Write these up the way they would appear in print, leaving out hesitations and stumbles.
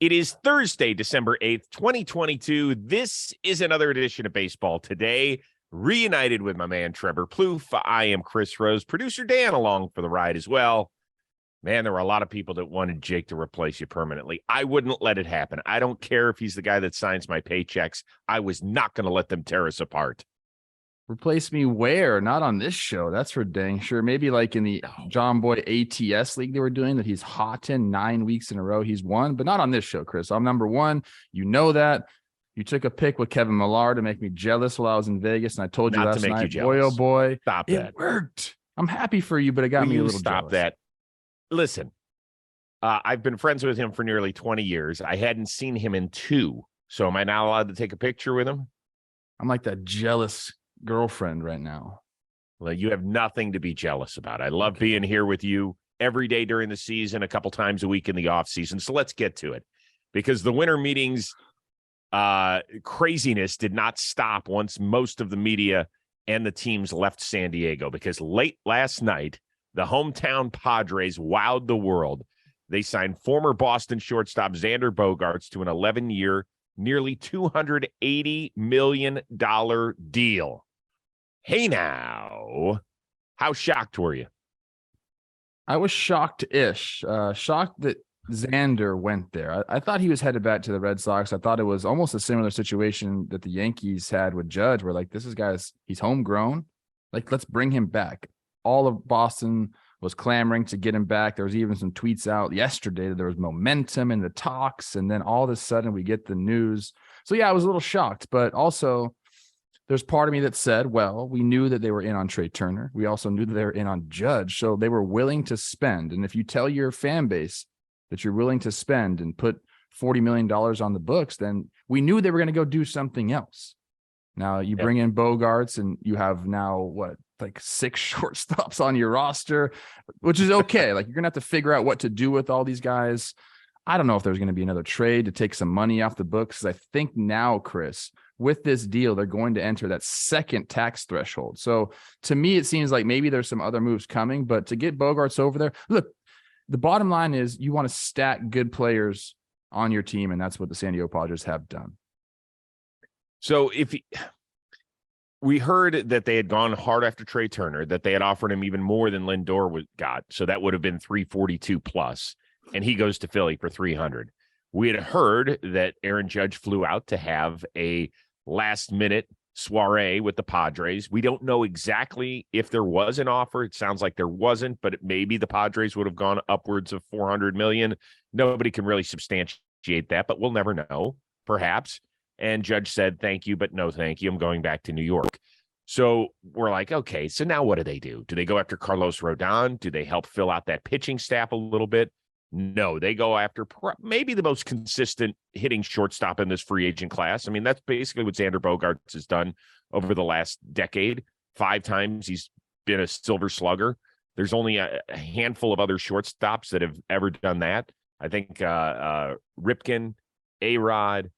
It is Thursday, December 8th, 2022. This is another edition of Baseball Today. Reunited with my man, Trevor Plouffe. I am Chris Rose. Producer Dan along for the ride as well. Man, there were a lot of people that wanted Jake to replace you permanently. I wouldn't let it happen. I don't care if he's the guy that signs my paychecks. I was not going to let them tear us apart. Replace me where? Not on this show. That's for dang sure. Maybe like in the John Boy ATS league they were doing that he's hot in 9 weeks in a row. He's won, but not on this show, Chris. I'm number one. You know that. You took a pick with Kevin Millar to make me jealous while I was in Vegas, and I told you Not last to make night, you boy, oh jealous. boy, Stop it that. worked. I'm happy for you, but it got me a little Stop jealous. that. Listen, I've been friends with him for nearly 20 years. I hadn't seen him in 2. So am I not allowed to take a picture with him? I'm like that jealous girlfriend right now. Well, you have nothing to be jealous about. I love being here with you every day during the season, a couple times a week in the offseason. So let's get to it, because the winter meetings craziness did not stop once most of the media and the teams left San Diego, because late last night, the hometown Padres wowed the world. They signed former Boston shortstop Xander Bogaerts to an 11-year, nearly $280 million deal. Hey now, how shocked were you? I was shocked-ish. Shocked that Xander went there. I thought he was headed back to the Red Sox. I thought it was almost a similar situation that the Yankees had with Judge, where like, this is he's homegrown. Like, let's bring him back. All of Boston was clamoring to get him back. There was even some tweets out yesterday that there was momentum in the talks, and then all of a sudden we get the news. So yeah, I was a little shocked, but also there's part of me that said, well, we knew that they were in on Trey Turner. We also knew that they were in on Judge. So they were willing to spend. And if you tell your fan base that you're willing to spend and put $40 million on the books, then we knew they were going to go do something else. Now you bring in Bogaerts, and you have now like 6 shortstops on your roster, which is okay. Like, you're going to have to figure out what to do with all these guys. I don't know if there's going to be another trade to take some money off the books. I think now, Chris, with this deal, they're going to enter that second tax threshold. So to me, it seems like maybe there's some other moves coming, but to get Bogaerts over there, look, the bottom line is you want to stack good players on your team, and that's what the San Diego Padres have done. So we heard that they had gone hard after Trey Turner, that they had offered him even more than Lindor got. So that would have been 342 plus, and he goes to Philly for 300. We had heard that Aaron Judge flew out to have a last-minute soiree with the Padres. We don't know exactly if there was an offer. It sounds like there wasn't, but maybe the Padres would have gone upwards of $400 million. Nobody can really substantiate that, but we'll never know, perhaps. And Judge said, thank you, but no thank you. I'm going back to New York. So we're like, okay, so now what do? Do they go after Carlos Rodon? Do they help fill out that pitching staff a little bit? No, they go after maybe the most consistent hitting shortstop in this free agent class. I mean, that's basically what Xander Bogaerts has done over the last decade. 5 times he's been a Silver Slugger. There's only a handful of other shortstops that have ever done that. I think Ripken, A-Rod,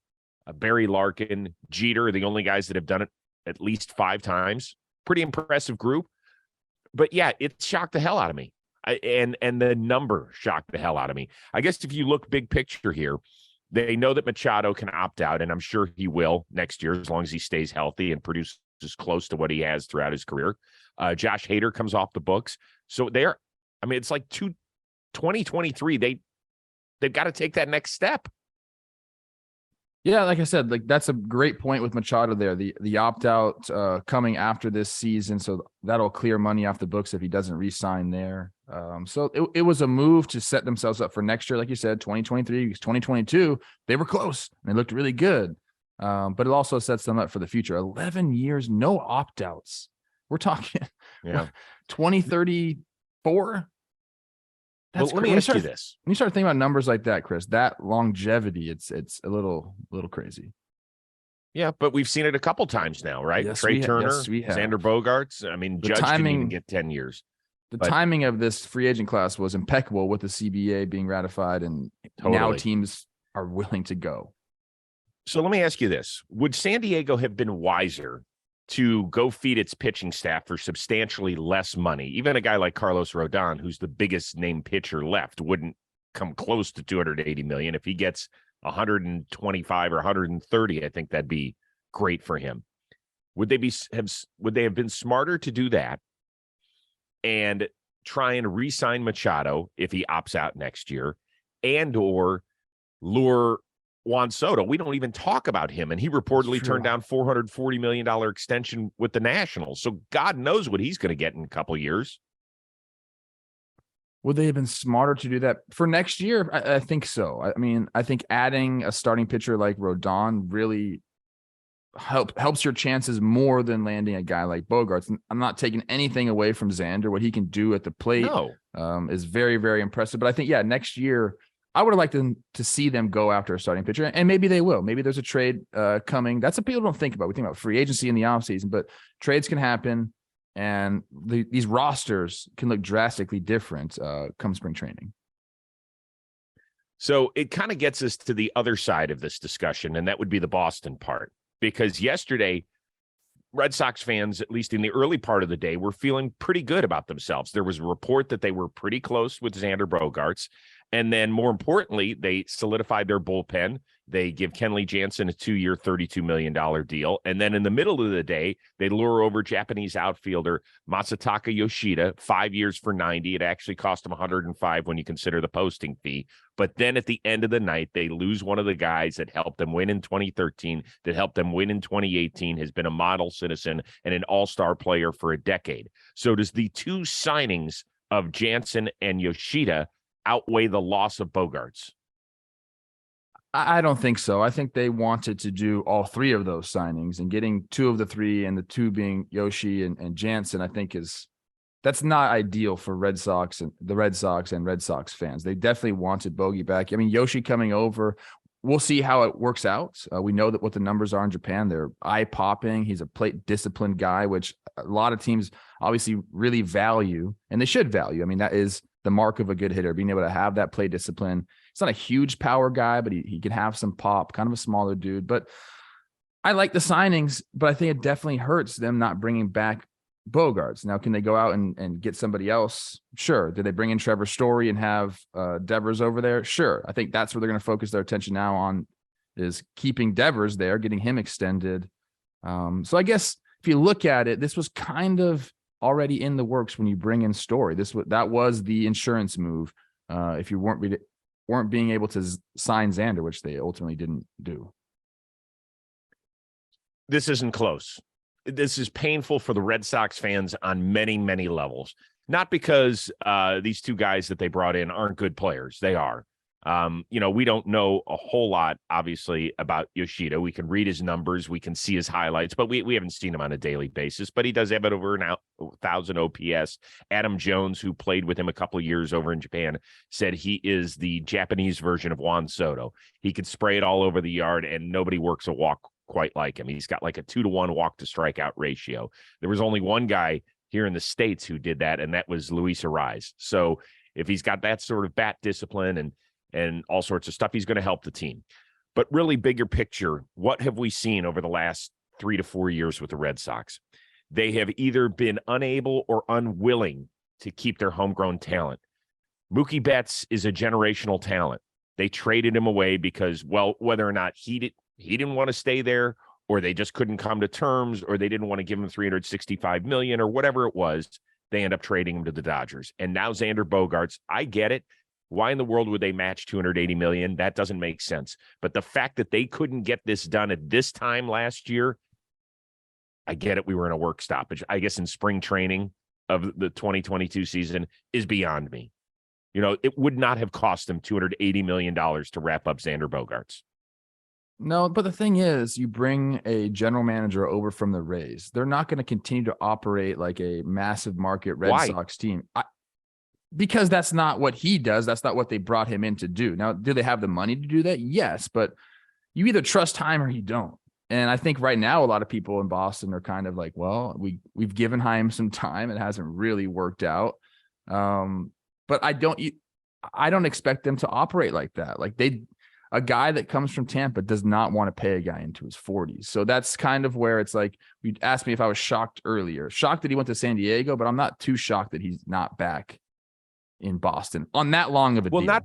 Barry Larkin, Jeter are the only guys that have done it at least 5 times. Pretty impressive group. But yeah, it shocked the hell out of me. And the number shocked the hell out of me. I guess if you look big picture here, they know that Machado can opt out, and I'm sure he will next year as long as he stays healthy and produces close to what he has throughout his career. Josh Hader comes off the books. So it's like 2023. They've got to take that next step. Yeah, like I said, like that's a great point with Machado there. The opt-out coming after this season, so that'll clear money off the books if he doesn't re-sign there. So it was a move to set themselves up for next year, like you said, 2023, 2022. They were close, and they looked really good. But it also sets them up for the future. 11 years, no opt-outs. We're talking 2034. Well, let me ask you this. When you start thinking about numbers like that, Chris, that longevity, it's a little crazy. Yeah, but we've seen it a couple times now, right? Yes, Trey Turner, yes, Xander Bogaerts. I mean, Judge didn't even get 10 years. The timing of this free agent class was impeccable with the CBA being ratified, and now teams are willing to go. So let me ask you this. Would San Diego have been wiser to go feed its pitching staff for substantially less money? Even a guy like Carlos Rodon, who's the biggest name pitcher left, wouldn't come close to $280 million. If he gets 125 or 130, I think that'd be great for him. Would they have been smarter to do that and try and re-sign Machado if he opts out next year, and or lure Juan Soto? We don't even talk about him, and he reportedly turned down $440 million extension with the Nationals. So God knows what he's going to get in a couple of years. Would they have been smarter to do that for next year? I think so. I mean, I think adding a starting pitcher like Rodon really helps your chances more than landing a guy like Bogaerts. I'm not taking anything away from Xander. What he can do at the plate is very, very impressive. But I think, next year, I would have liked them to see them go after a starting pitcher, and maybe they will. Maybe there's a trade coming. That's what people don't think about. We think about free agency in the offseason, but trades can happen, and these rosters can look drastically different come spring training. So it kind of gets us to the other side of this discussion, and that would be the Boston part. Because yesterday, Red Sox fans, at least in the early part of the day, were feeling pretty good about themselves. There was a report that they were pretty close with Xander Bogaerts. And then more importantly, they solidified their bullpen. They give Kenley Jansen a 2-year, $32 million deal. And then in the middle of the day, they lure over Japanese outfielder Masataka Yoshida, 5 years for 90. It actually cost them 105 when you consider the posting fee. But then at the end of the night, they lose one of the guys that helped them win in 2013, that helped them win in 2018, has been a model citizen and an all-star player for a decade. So does the two signings of Jansen and Yoshida outweigh the loss of Bogaerts? I don't think so. I think they wanted to do all three of those signings, and getting two of the three, and the two being Yoshi and Jansen, I think that's not ideal for the Red Sox and Red Sox fans. They definitely wanted Bogey back. I mean, Yoshi coming over, we'll see how it works out. We know that what the numbers are in Japan. They're eye-popping. He's a plate disciplined guy, which a lot of teams obviously really value, and they should value. I mean, that is the mark of a good hitter, being able to have that play discipline. He's not a huge power guy, but he can have some pop, kind of a smaller dude. But I like the signings, but I think it definitely hurts them not bringing back Bogaerts. Now, can they go out and get somebody else? Sure. Did they bring in Trevor Story and have Devers over there? Sure. I think that's where they're going to focus their attention now on, is keeping Devers there, getting him extended. So I guess if you look at it, this was kind of already in the works when you bring in Story. That was the insurance move. If you weren't being able to sign Xander, which they ultimately didn't do. This isn't close. This is painful for the Red Sox fans on many, many levels. Not because these two guys that they brought in aren't good players. They are. We don't know a whole lot, obviously, about Yoshida. We can read his numbers. We can see his highlights, but we haven't seen him on a daily basis. But he does have it over 1,000 OPS. Adam Jones, who played with him a couple of years over in Japan, said he is the Japanese version of Juan Soto. He could spray it all over the yard, and nobody works a walk quite like him. He's got like a 2-to-1 walk to strikeout ratio. There was only one guy here in the States who did that, and that was Luis Arraez. So if he's got that sort of bat discipline and all sorts of stuff, he's going to help the team. But really bigger picture, what have we seen over the last 3 to 4 years with the Red Sox? They have either been unable or unwilling to keep their homegrown talent. Mookie Betts is a generational talent. They traded him away because, well, whether or not he didn't want to stay there, or they just couldn't come to terms, or they didn't want to give him $365 million or whatever it was, they end up trading him to the Dodgers. And now Xander Bogaerts, I get it. Why in the world would they match $280 million? That doesn't make sense. But the fact that they couldn't get this done at this time last year, I get it. We were in a work stoppage, I guess, in spring training of the 2022 season, is beyond me. It would not have cost them $280 million to wrap up Xander Bogaerts. No, but the thing is, you bring a general manager over from the Rays. They're not going to continue to operate like a massive market Red Sox team. Because that's not what he does. That's not what they brought him in to do. Now, do they have the money to do that? Yes, but you either trust Chaim or you don't. And I think right now, a lot of people in Boston are kind of like, well, we've given Chaim some time. It hasn't really worked out. But I don't expect them to operate like that. Like a guy that comes from Tampa does not want to pay a guy into his 40s. So that's kind of where it's like, you asked me if I was shocked earlier. Shocked that he went to San Diego, but I'm not too shocked that he's not back in Boston on that long of a deal. Well,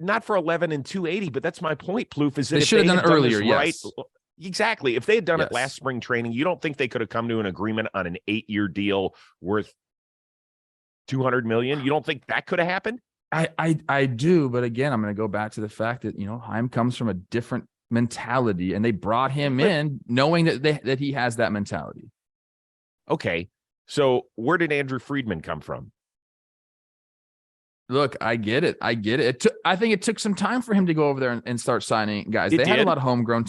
not for 11 and 280, but that's my point, Plouffe, is that They if should have done it earlier. this right, Yes. exactly. If they had done it Yes. last spring training, you don't think they could have come to an agreement on an 8-year deal worth $200 million? You don't think that could have happened? I do, but again, I'm going to go back to the fact that, Heim comes from a different mentality, and they brought him in knowing that he has that mentality. Okay. So where did Andrew Friedman come from? Look, I get it. I think it took some time for him to go over there and start signing guys. They had a lot of homegrown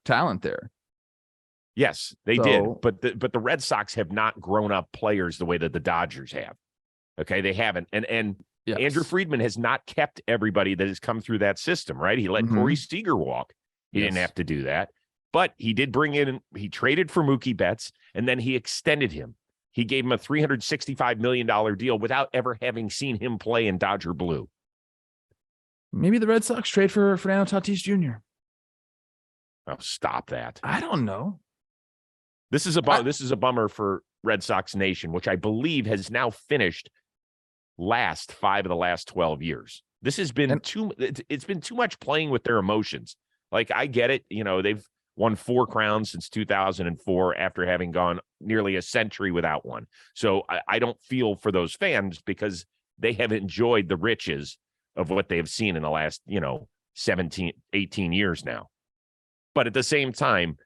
talent there. Yes, they did. But the Red Sox have not grown up players the way that the Dodgers have. Okay, they haven't. And yes. Andrew Friedman has not kept everybody that has come through that system, right? He let Corey Seager walk. He didn't have to do that. But he did bring in, he traded for Mookie Betts, and then he extended him. He gave him a $365 million deal without ever having seen him play in Dodger blue. Maybe the Red Sox trade for Fernando Tatis Jr. Oh, stop that. I don't know. This is a bummer for Red Sox Nation, which I believe has now finished last 5 of the last 12 years. This has been it's been too much playing with their emotions. Like, I get it. They've won 4 crowns since 2004 after having gone nearly a century without one. So I don't feel for those fans because they have enjoyed the riches of what they have seen in the last, 17, 18 years now. But at the same time,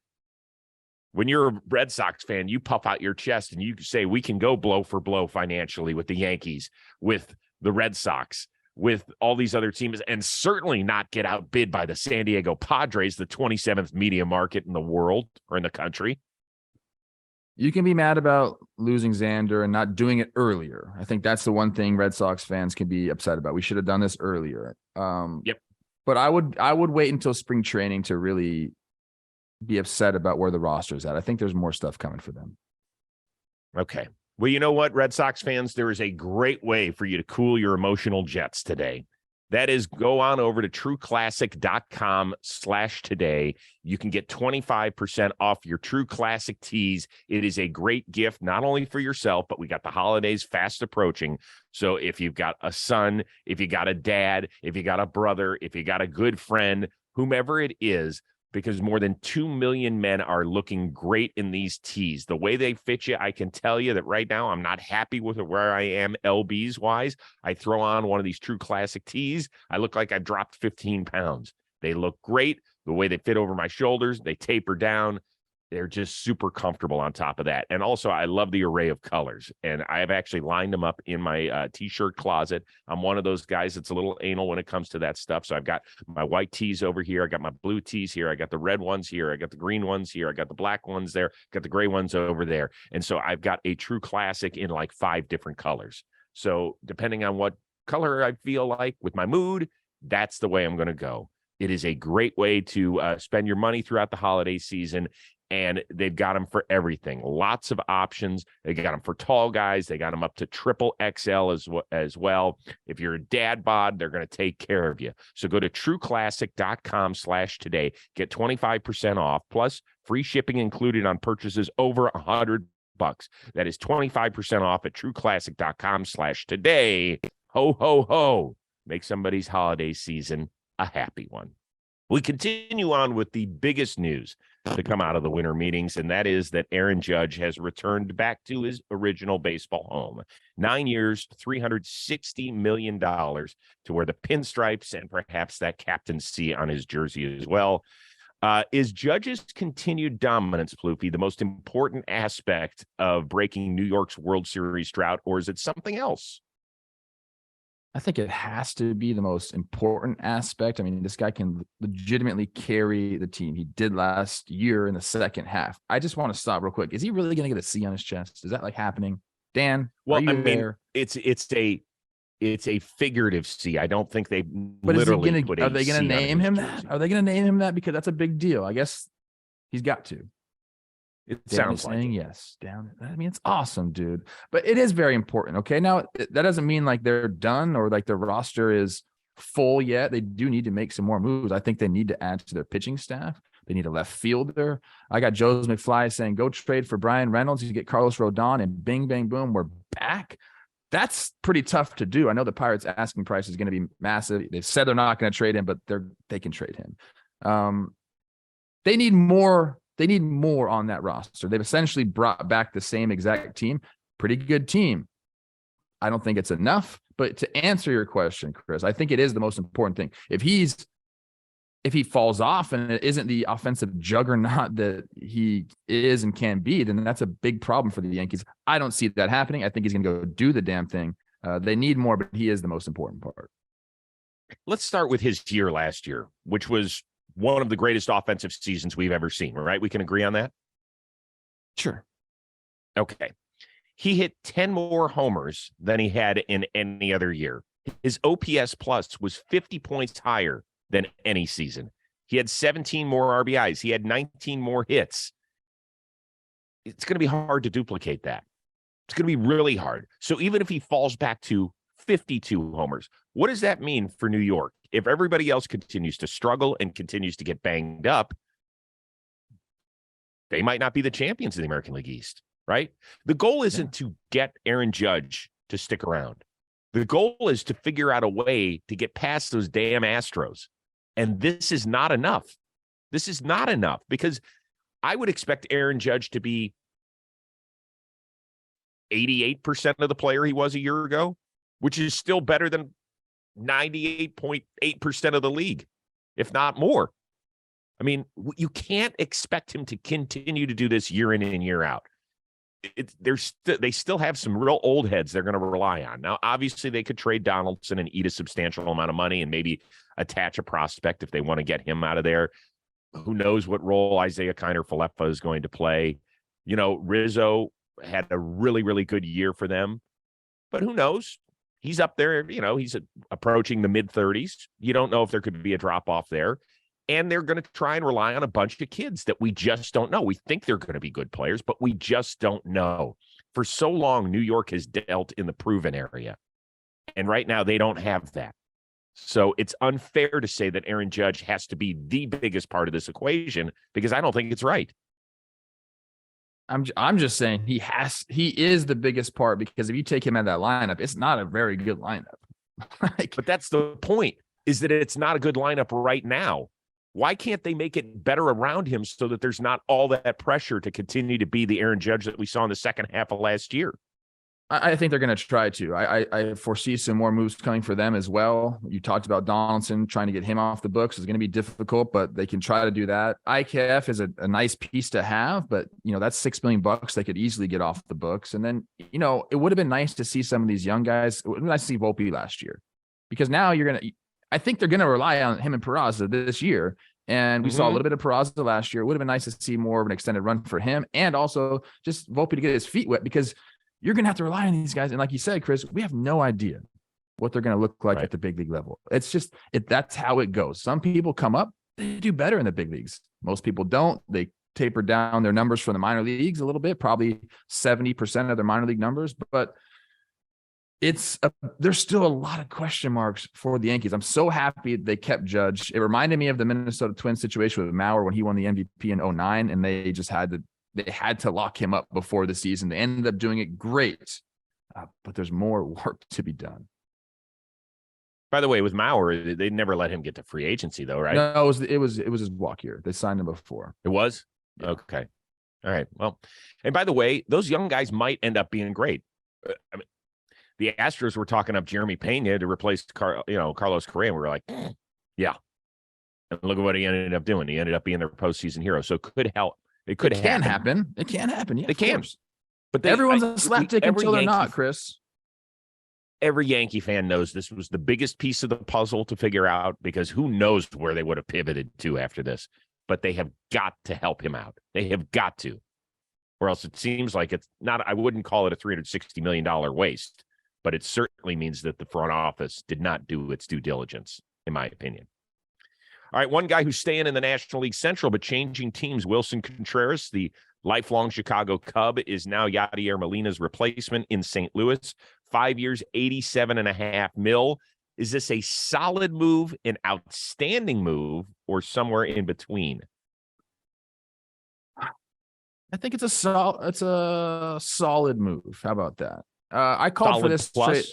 when you're a Red Sox fan, you puff out your chest and you say, we can go blow for blow financially with the Yankees, with the Red Sox, with all these other teams, and certainly not get outbid by the San Diego Padres, the 27th media market in the world or in the country. You can be mad about losing Xander and not doing it earlier. I think that's the one thing Red Sox fans can be upset about. We should have done this earlier. Yep. But I would wait until spring training to really be upset about where the roster is at. I think there's more stuff coming for them. Okay. Well, you know what, Red Sox fans, there is a great way for you to cool your emotional jets today. That is, go on over to trueclassic.com/today. You can get 25% off your True Classic tees. It is a great gift, not only for yourself, but we got the holidays fast approaching. So if you've got a son, if you got a dad, if you got a brother, if you got a good friend, whomever it is, because more than 2 million men are looking great in these tees. The way they fit you, I can tell you that right now I'm not happy with where I am LBs wise. I throw on one of these True Classic tees. I look like I dropped 15 pounds. They look great. The way they fit over my shoulders, they taper down. They're just super comfortable on top of that. And also, I love the array of colors. And I have actually lined them up in my T-shirt closet. I'm one of those guys that's a little anal when it comes to that stuff. So I've got my white tees over here. I got my blue tees here. I got the red ones here. I got the green ones here. I got the black ones there. Got the gray ones over there. And so I've got a True Classic in like 5 different colors. So depending on what color I feel like with my mood, that's the way I'm going to go. It is a great way to spend your money throughout the holiday season. And they've got them for everything. Lots of options. They got them for tall guys. They got them up to triple XL as well. If you're a dad bod, they're going to take care of you. So go to trueclassic.com/today. Get 25% off, plus free shipping included on purchases over $100. That is 25% off at trueclassic.com/today. Ho, ho, ho. Make somebody's holiday season a happy one. We continue on with the biggest news to come out of the winter meetings, and that is that Aaron Judge has returned back to his original baseball home. 9 years, $360 million to wear the pinstripes and perhaps that captaincy on his jersey as well. Is Judge's continued dominance, Plouffe, the most important aspect of breaking New York's World Series drought, or is it something else? I think it has to be the most important aspect. I mean, this guy can legitimately carry the team. He did last year in the second half. I just want to stop real quick. Is he really going to get a C on his chest? Is that like happening? Dan, well, I mean, there? it's a figurative C. I don't think they literally put a C. Are they going to name him that? Are they going to name him that? Because that's a big deal. I guess he's got to. It sounds like saying yes. Down. I mean, it's awesome, dude. But it is very important. Okay. Now that doesn't mean like they're done or like their roster is full yet. They do need to make some more moves. I think they need to add to their pitching staff. They need a left fielder. I got Joe's McFly saying, go trade for Brian Reynolds. You get Carlos Rodon and bing, bang, boom. We're back. That's pretty tough to do. I know the Pirates asking price is going to be massive. They've said they're not going to trade him, but they can trade him. They need more. They need more on that roster. They've essentially brought back the same exact team. Pretty good team. I don't think it's enough, but to answer your question, Chris, I think it is the most important thing. If he falls off and it isn't the offensive juggernaut that he is and can be, then that's a big problem for the Yankees. I don't see that happening. I think he's going to go do the damn thing. They need more, but he is the most important part. Let's start with his year last year, which was one of the greatest offensive seasons we've ever seen, right? We can agree on that? Sure. Okay. He hit 10 more homers than he had in any other year. His OPS plus was 50 points higher than any season. He had 17 more RBIs. He had 19 more hits. It's going to be hard to duplicate that. It's going to be really hard. So even if he falls back to 52 homers, what does that mean for New York? If everybody else continues to struggle and continues to get banged up, they might not be the champions of the American League East, right? The goal isn't to get Aaron Judge to stick around. The goal is to figure out a way to get past those damn Astros. And this is not enough. This is not enough because I would expect Aaron Judge to be 88% of the player he was a year ago, which is still better than 98.8% of the league, if not more. I mean, you can't expect him to continue to do this year in and year out. They still have some real old heads they're going to rely on. Now, obviously, they could trade Donaldson and eat a substantial amount of money and maybe attach a prospect if they want to get him out of there. Who knows what role Isaiah Kiner-Falefa is going to play. You know, Rizzo had a really, really good year for them. But who knows? He's up there. You know, he's approaching the mid-30s. You don't know if there could be a drop-off there. And they're going to try and rely on a bunch of kids that we just don't know. We think they're going to be good players, but we just don't know. For so long, New York has dealt in the proven area. And right now, they don't have that. So it's unfair to say that Aaron Judge has to be the biggest part of this equation because I don't think it's right. I'm just saying he is the biggest part because if you take him out of that lineup, it's not a very good lineup. But that's the point, is that it's not a good lineup right now. Why can't they make it better around him so that there's not all that pressure to continue to be the Aaron Judge that we saw in the second half of last year? I think they're going to try to. I foresee some more moves coming for them as well. You talked about Donaldson trying to get him off the books. It's going to be difficult, but they can try to do that. IKF is a nice piece to have, but that's $6 million they could easily get off the books. And then, it would have been nice to see some of these young guys. It would have been nice to see Volpe last year because now I think they're going to rely on him and Peraza this year. And we saw a little bit of Peraza last year. It would have been nice to see more of an extended run for him and also just Volpe to get his feet wet because you're going to have to rely on these guys. And like you said, Chris, we have no idea what they're going to look like at the big league level. It's just, that's how it goes. Some people come up, they do better in the big leagues. Most people don't. They taper down their numbers from the minor leagues a little bit, probably 70% of their minor league numbers, but there's still a lot of question marks for the Yankees. I'm so happy they kept Judge. It reminded me of the Minnesota Twins situation with Mauer when he won the MVP in 2009, and they just had to lock him up before the season. They ended up doing it great, but there's more work to be done. By the way, with Mauer, they never let him get to free agency, though, right? No, it was his walk year. They signed him before. It was? Yeah. Okay. All right. Well, and by the way, those young guys might end up being great. I mean, the Astros were talking up Jeremy Pena to replace Carlos Correa, and we were like, yeah. And look at what he ended up doing. He ended up being their postseason hero. So it could help. It can happen. It can happen. Yeah, it can. But everyone's a slapdick until they're not, Chris. Every Yankee fan knows this was the biggest piece of the puzzle to figure out because who knows where they would have pivoted to after this. But they have got to help him out. They have got to. Or else it seems like it's not, I wouldn't call it a $360 million waste, but it certainly means that the front office did not do its due diligence, in my opinion. All right, one guy who's staying in the National League Central but changing teams, Wilson Contreras, the lifelong Chicago Cub, is now Yadier Molina's replacement in St. Louis. 5 years, $87.5 million. Is this a solid move, an outstanding move, or somewhere in between? I think it's a solid move. How about that? I called for Solid this plus. trade.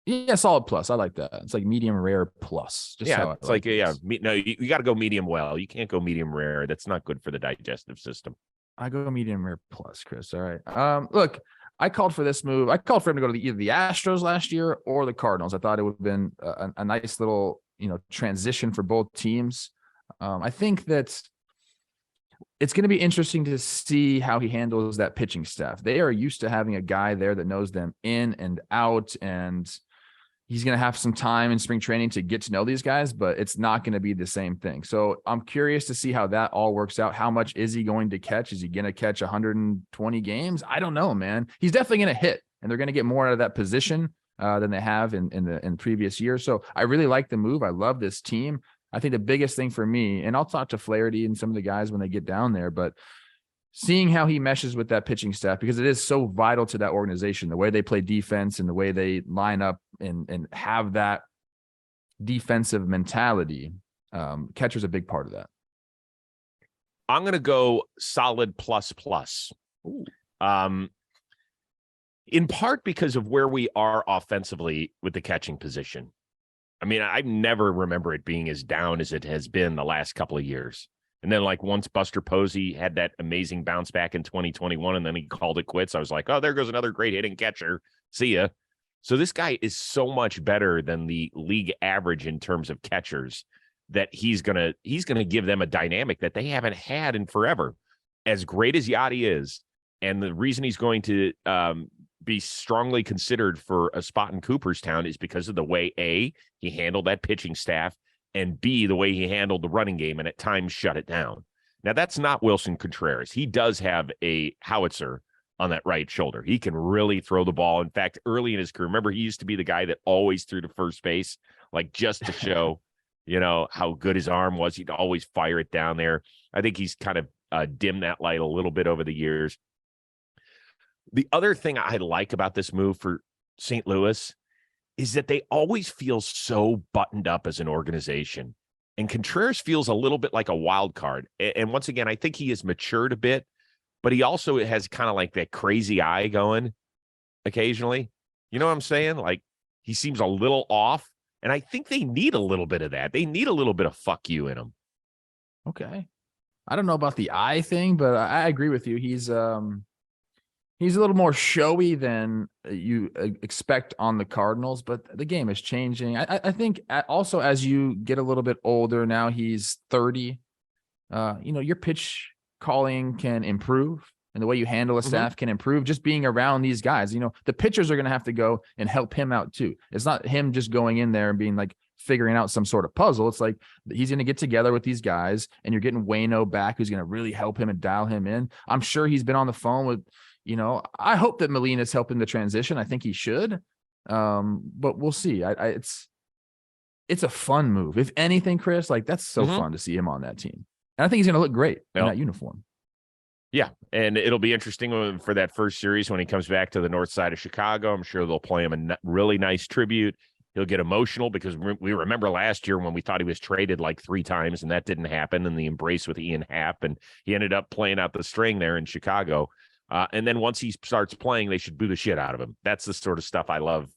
Yeah, solid plus. I like that. It's like medium rare plus. Just how It's like no, you got to go medium well. You can't go medium rare. That's not good for the digestive system. I go medium rare plus, Chris. All right. Look, I called for this move. I called for him to go to either the Astros last year or the Cardinals. I thought it would have been a nice little, transition for both teams. I think that it's going to be interesting to see how he handles that pitching staff. They are used to having a guy there that knows them in and out, and he's going to have some time in spring training to get to know these guys, but it's not going to be the same thing. So I'm curious to see how that all works out. How much is he going to catch? Is he going to catch 120 games? I don't know, man. He's definitely going to hit, and they're going to get more out of that position than they have in previous years. So I really like the move. I love this team. I think the biggest thing for me, and I'll talk to Flaherty and some of the guys when they get down there, but seeing how he meshes with that pitching staff, because it is so vital to that organization, the way they play defense and the way they line up and have that defensive mentality. Catcher's a big part of that. I'm going to go solid plus. In part because of where we are offensively with the catching position. I mean, I never remember it being as down as it has been the last couple of years. And then, like, once Buster Posey had that amazing bounce back in 2021, and then he called it quits, I was like, oh, there goes another great hitting catcher. See ya. So this guy is so much better than the league average in terms of catchers that he's gonna give them a dynamic that they haven't had in forever. As great as Yadi is, and the reason he's going to be strongly considered for a spot in Cooperstown is because of the way, A, he handled that pitching staff, and B, the way he handled the running game and at times shut it down. Now, that's not Wilson Contreras. He does have a howitzer on that right shoulder. He can really throw the ball. In fact, early in his career, remember, he used to be the guy that always threw to first base, like just to show, how good his arm was. He'd always fire it down there. I think he's kind of dimmed that light a little bit over the years. The other thing I like about this move for St. Louis is that they always feel so buttoned up as an organization. And Contreras feels a little bit like a wild card. And once again, I think he has matured a bit, but he also has kind of like that crazy eye going occasionally. You know what I'm saying? Like, he seems a little off. And I think they need a little bit of that. They need a little bit of fuck you in them. Okay. I don't know about the eye thing, but I agree with you. He's a little more showy than you expect on the Cardinals, but the game is changing. I think also as you get a little bit older, now he's 30, your pitch calling can improve and the way you handle a staff can improve. Just being around these guys, the pitchers are going to have to go and help him out too. It's not him just going in there and being like figuring out some sort of puzzle. It's like he's going to get together with these guys and you're getting Waino back, who's going to really help him and dial him in. I'm sure he's been on the phone with, I hope that Molina's helping the transition. I think he should. But we'll see. It's a fun move. If anything, Chris, like that's so fun to see him on that team. And I think he's going to look great in that uniform. Yeah. And it'll be interesting for that first series when he comes back to the north side of Chicago. I'm sure they'll play him a really nice tribute. He'll get emotional because we remember last year when we thought he was traded like 3 times and that didn't happen, and the embrace with Ian Happ, and he ended up playing out the string there in Chicago. And then once he starts playing, they should boo the shit out of him. That's the sort of stuff I love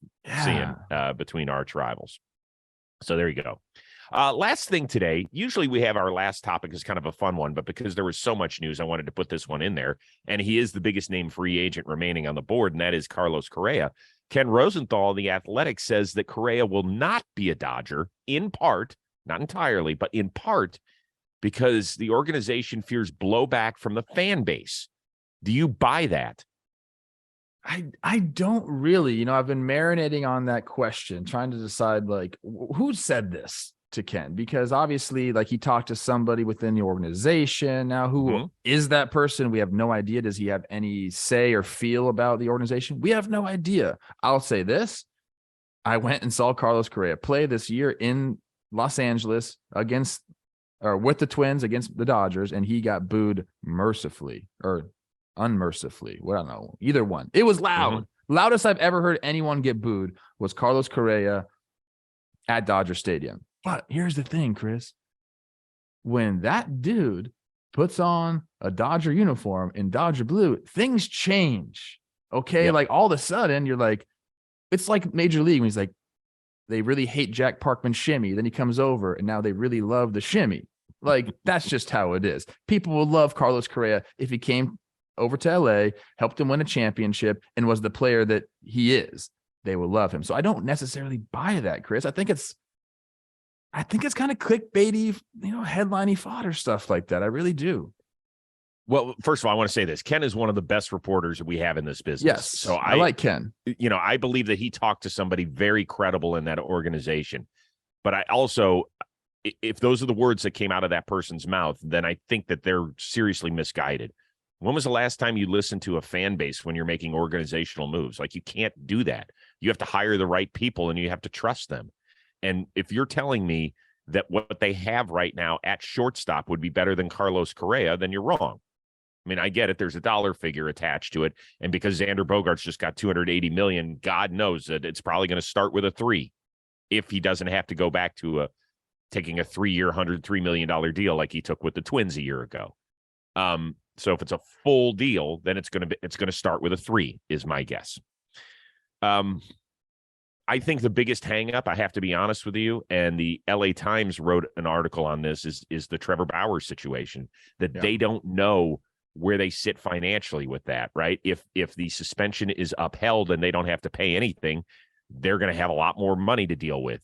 seeing between arch rivals. So there you go. Last thing today, usually we have our last topic is kind of a fun one, but because there was so much news, I wanted to put this one in there. And he is the biggest name free agent remaining on the board, and that is Carlos Correa. Ken Rosenthal, The Athletic, says that Correa will not be a Dodger, in part, not entirely, but in part, because the organization fears blowback from the fan base. Do you buy that? I don't really, I've been marinating on that question, trying to decide like who said this to Ken, because obviously like he talked to somebody within the organization. Now, who is that person? We have no idea. Does he have any say or feel about the organization? We have no idea. I'll say this. I went and saw Carlos Correa play this year in Los Angeles with the Twins against the Dodgers, and he got booed mercifully or unmercifully. Well, I don't know. Either one. It was loud. Loudest I've ever heard anyone get booed was Carlos Correa at Dodger Stadium. But here's the thing, Chris. When that dude puts on a Dodger uniform in Dodger blue, things change. Okay. Yep. Like all of a sudden you're like, it's like Major League when he's like, they really hate Jack Parkman's shimmy. Then he comes over and now they really love the shimmy. Like, that's just how it is. People will love Carlos Correa if he came over to LA, helped him win a championship, and was the player that he is. They will love him. So I don't necessarily buy that, Chris. I think it's kind of clickbaity, headliney fodder stuff like that. I really do. Well, first of all, I want to say this. Ken is one of the best reporters that we have in this business. Yes. So I like Ken. I believe that he talked to somebody very credible in that organization. But I also, if those are the words that came out of that person's mouth, then I think that they're seriously misguided. When was the last time you listened to a fan base when you're making organizational moves? Like, you can't do that. You have to hire the right people and you have to trust them. And if you're telling me that what they have right now at shortstop would be better than Carlos Correa, then you're wrong. I mean, I get it. There's a dollar figure attached to it. And because Xander Bogaerts just got $280 million, God knows that it's probably going to start with a 3 if he doesn't have to go back to taking a 3-year, $103 million deal like he took with the Twins a year ago. So if it's a full deal, then it's going to start with a 3 is my guess. I think the biggest hang up, I have to be honest with you, and the LA Times wrote an article on this, is the Trevor Bauer situation, that they don't know where they sit financially with that, right? If the suspension is upheld and they don't have to pay anything, they're going to have a lot more money to deal with.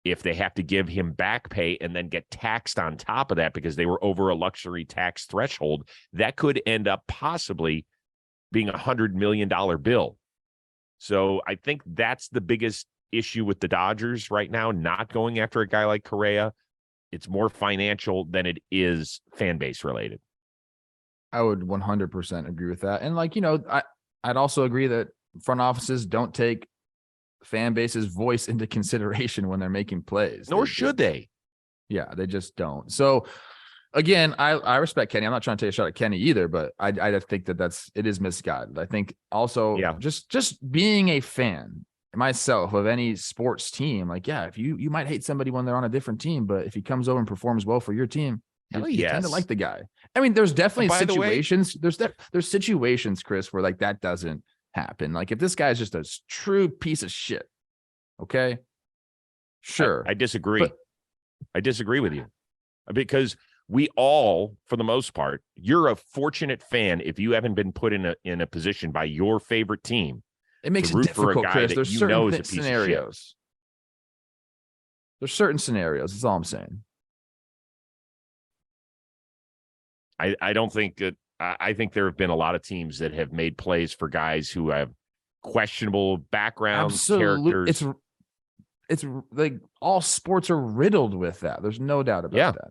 If they have to give him back pay and then get taxed on top of that because they were over a luxury tax threshold, that could end up possibly being $100 million bill. So I think that's the biggest issue with the Dodgers right now, not going after a guy like Correa. It's more financial than it is fan base related. I would 100% agree with that. And I'd also agree that front offices don't take fan base's voice into consideration when they're making plays. Nor should they. Yeah, they just don't. So again, I respect Kenny. I'm not trying to take a shot at Kenny either, but I think that it is misguided. I think also just being a fan myself of any sports team, if you might hate somebody when they're on a different team, but if he comes over and performs well for your team, you tend to like the guy. I mean, there's definitely situations. There's situations, Chris, where that doesn't happen. Like, if this guy's just a true piece of shit, okay, sure. I disagree. I disagree with you, because we all, for the most part, you're a fortunate fan if you haven't been put in a position by your favorite team. It makes it difficult, Chris. There's certain scenarios. There's certain scenarios. That's all I'm saying. I don't think that. I think there have been a lot of teams that have made plays for guys who have questionable backgrounds, characters. It's like all sports are riddled with that. There's no doubt about that.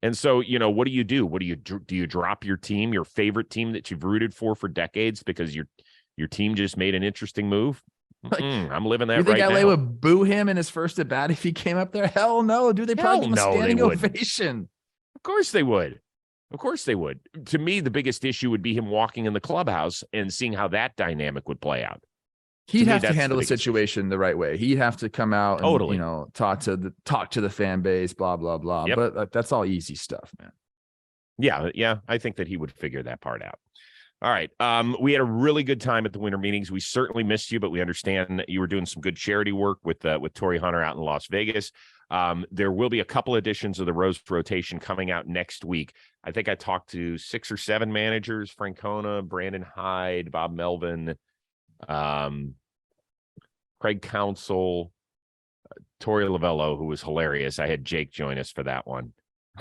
And so, what do you do? Do you drop your team, your favorite team that you've rooted for decades, because your team just made an interesting move? I'm living that right now. You think LA would boo him in his first at bat if he came up there? Hell no, dude. They probably give him a standing ovation. Of course they would. Of course they would. To me, the biggest issue would be him walking in the clubhouse and seeing how that dynamic would play out. He'd have to handle the situation the right way. He'd have to come out and talk to the fan base, blah blah blah. Yep. But that's all easy stuff, man. Yeah. I think that he would figure that part out. All right. We had a really good time at the winter meetings. We certainly missed you, but we understand that you were doing some good charity work with Torrey Hunter out in Las Vegas. There will be a couple editions of the Rose rotation coming out next week. I think I talked to 6 or 7 managers: Francona, Brandon Hyde, Bob Melvin, Craig Counsell, Torey Lovello, who was hilarious. I had Jake join us for that one.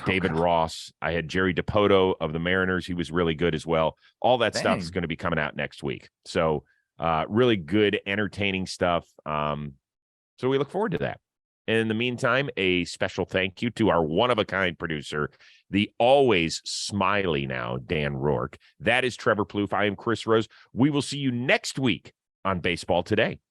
David Ross. I had Jerry DePoto of the Mariners. He was really good as well. All that stuff is going to be coming out next week. So really good, entertaining stuff. So we look forward to that. And in the meantime, a special thank you to our one-of-a-kind producer, the always smiley now, Dan Rourke. That is Trevor Plouffe. I am Chris Rose. We will see you next week on Baseball Today.